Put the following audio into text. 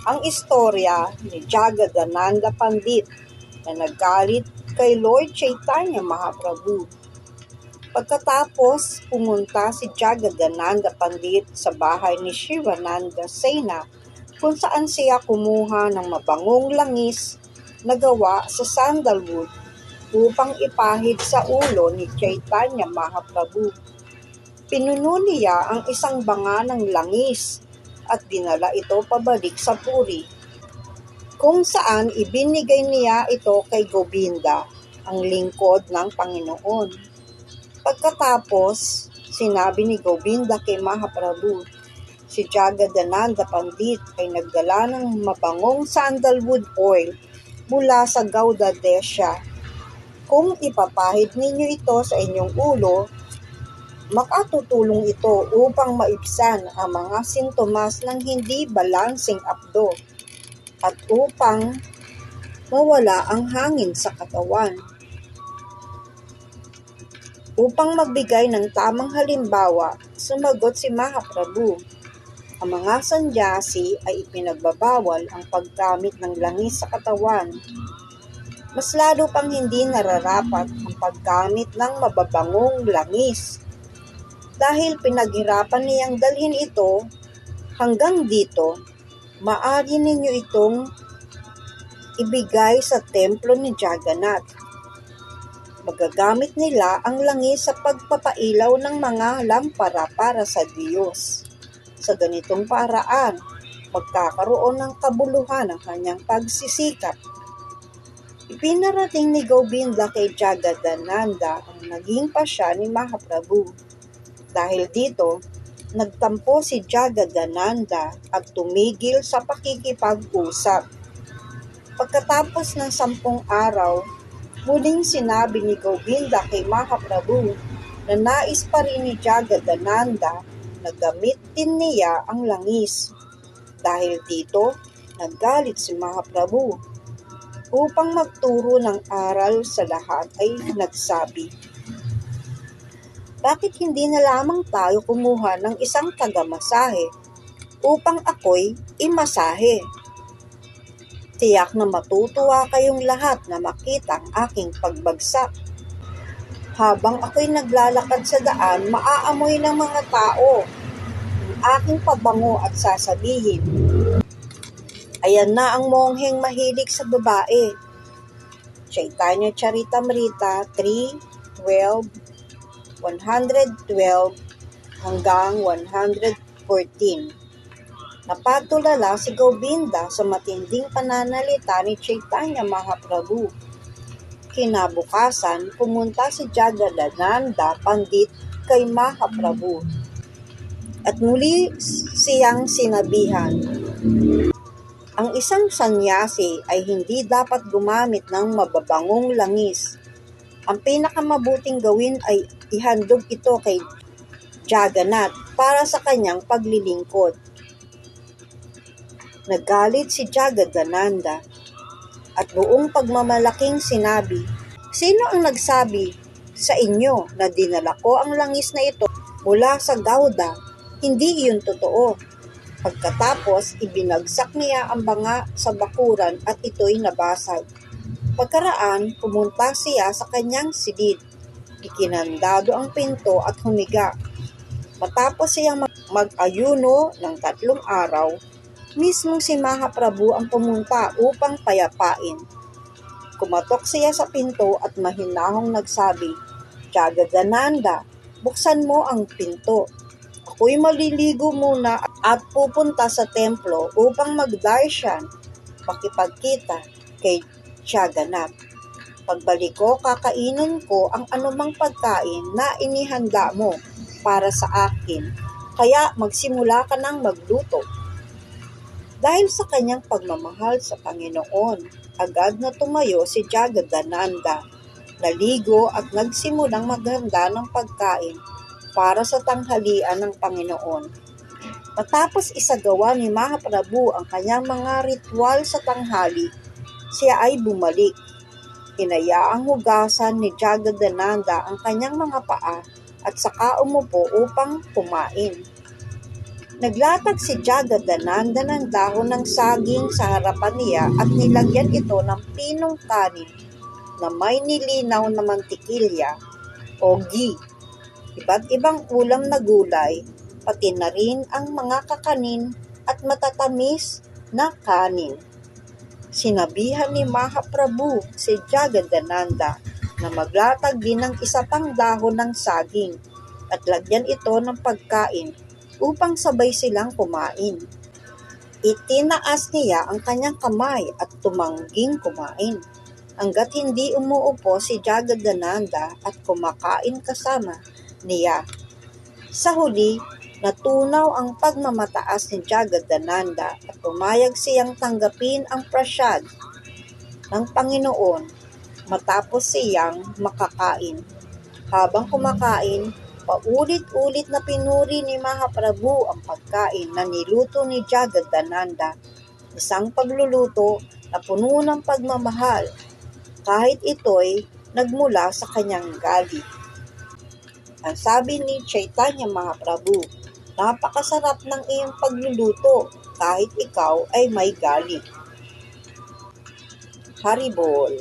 Ang istorya ni Jagadananda Pandit na naggalit kay Lord Chaitanya Mahaprabhu. Pagkatapos pumunta si Jagadananda Pandit sa bahay ni Shivananda Sena kung saan siya kumuha ng mabangong langis na gawa sa sandalwood upang ipahid sa ulo ni Chaitanya Mahaprabhu. Pinuno niya ang isang banga ng langis at dinala ito pabalik sa puri, kung saan ibinigay niya ito kay Govinda, ang lingkod ng Panginoon. Pagkatapos, sinabi ni Govinda kay Mahaprabhu, si Jagadananda Pandit ay nagdala ng mabangong sandalwood oil mula sa Gauda Desha. Kung ipapahid ninyo ito sa inyong ulo, makatutulong ito upang maibsan ang mga sintomas ng hindi balanseng apdo at upang mawala ang hangin sa katawan. Upang magbigay ng tamang halimbawa, sumagot si Mahaprabhu, ang mga sannyasi ay ipinagbabawal ang paggamit ng langis sa katawan. Mas lalo pang hindi nararapat ang paggamit ng mababangong langis dahil pinaghirapan niyang dalhin ito hanggang dito. Maaari ninyo itong ibigay sa templo ni Jagannath. Magagamit nila ang langis sa pagpapailaw ng mga lampara para sa Diyos. Sa ganitong paraan, magkakaroon ng kabuluhan ang kanyang pagsisikap. Ipinarating ni Govinda kay Jagadananda ang naging pasya ni Mahaprabhu. Dahil dito, nagtampo si Jagadananda at tumigil sa pakikipag-usap. Pagkatapos ng 10 araw, muling sinabi ni Govinda kay Mahaprabhu na nais pa rin ni Jagadananda na gamitin niya ang langis. Dahil dito, naggalit si Mahaprabhu. Upang magturo ng aral sa lahat ay nagsabi, bakit hindi na lamang tayo kumuha ng isang tagamasahe upang ako'y imasahe? Tiyak na matutuwa kayong lahat na makita ang aking pagbagsak. Habang ako'y naglalakad sa daan, maaamoy ng mga tao ang aking pabango at sasabihin, ayan na ang mongheng mahilig sa babae. Chaitanya Charitamrita 3:12 112 hanggang 114. Napatulala si Govinda sa matinding pananalita ni Chaitanya Mahaprabhu. Kinabukasan, pumunta si Jagadananda Pandit kay Mahaprabhu at muli siyang sinabihan, ang isang sannyasi ay hindi dapat gumamit ng mababangong langis. Ang pinakamabuting gawin ay ihandog ito kay Jagannath para sa kanyang paglilingkod. Nagalit si Jagadananda at buong pagmamalaking sinabi, sino ang nagsabi sa inyo na dinala ko ang langis na ito mula sa Gauda? Hindi iyon totoo. Pagkatapos, ibinagsak niya ang banga sa bakuran at ito'y nabasag. Pagkaraan, pumunta siya sa kanyang silid. Ikinandado ang pinto at humiga. Matapos siyang mag-ayuno ng 3 araw, mismong si Mahaprabhu ang pumunta upang payapain. Kumatok siya sa pinto at mahinahong nagsabi, Jagadananda, buksan mo ang pinto. Ako'y maliligo muna at pupunta sa templo upang mag-darshan, makipagkita kay Jagannath. Pagbalik ko, kakainin ko ang anumang pagkain na inihanda mo para sa akin, kaya magsimula ka ng magluto. Dahil sa kanyang pagmamahal sa Panginoon, agad na tumayo si Jagadananda, naligo at nagsimulang maghanda ng pagkain para sa tanghalian ng Panginoon. Matapos isagawa ni Mahaprabhu ang kanyang mga ritual sa tanghali, siya ay bumalik. Hinayaang hugasan ni Jagadananda ang kanyang mga paa at saka umupo upang kumain. Naglatag si Jagadananda ng dahon ng saging sa harapan niya at nilagyan ito ng pinong kanin na may nilinaw na mantikilya o ghee, iba't ibang ulam na gulay, pati na rin ang mga kakanin at matatamis na kanin. Sinabihan ni Mahaprabhu si Jagadananda na maglatag din ng isa pang dahon ng saging at lagyan ito ng pagkain upang sabay silang kumain. Itinaas niya ang kanyang kamay at tumangging kumain, hanggat hindi umuupo si Jagadananda at kumakain kasama niya. Sa huli, natunaw ang pagmamataas ni Jagadananda at pumayag siyang tanggapin ang prasyad ng Panginoon matapos siyang makakain. Habang kumakain, paulit-ulit na pinuri ni Mahaprabhu ang pagkain na niluto ni Jagadananda, isang pagluluto na puno ng pagmamahal kahit ito'y nagmula sa kanyang galit. Ang sabi ni Chaitanya Mahaprabhu, napakasarap ng iyong pagluluto kahit ikaw ay may galit. Haribol.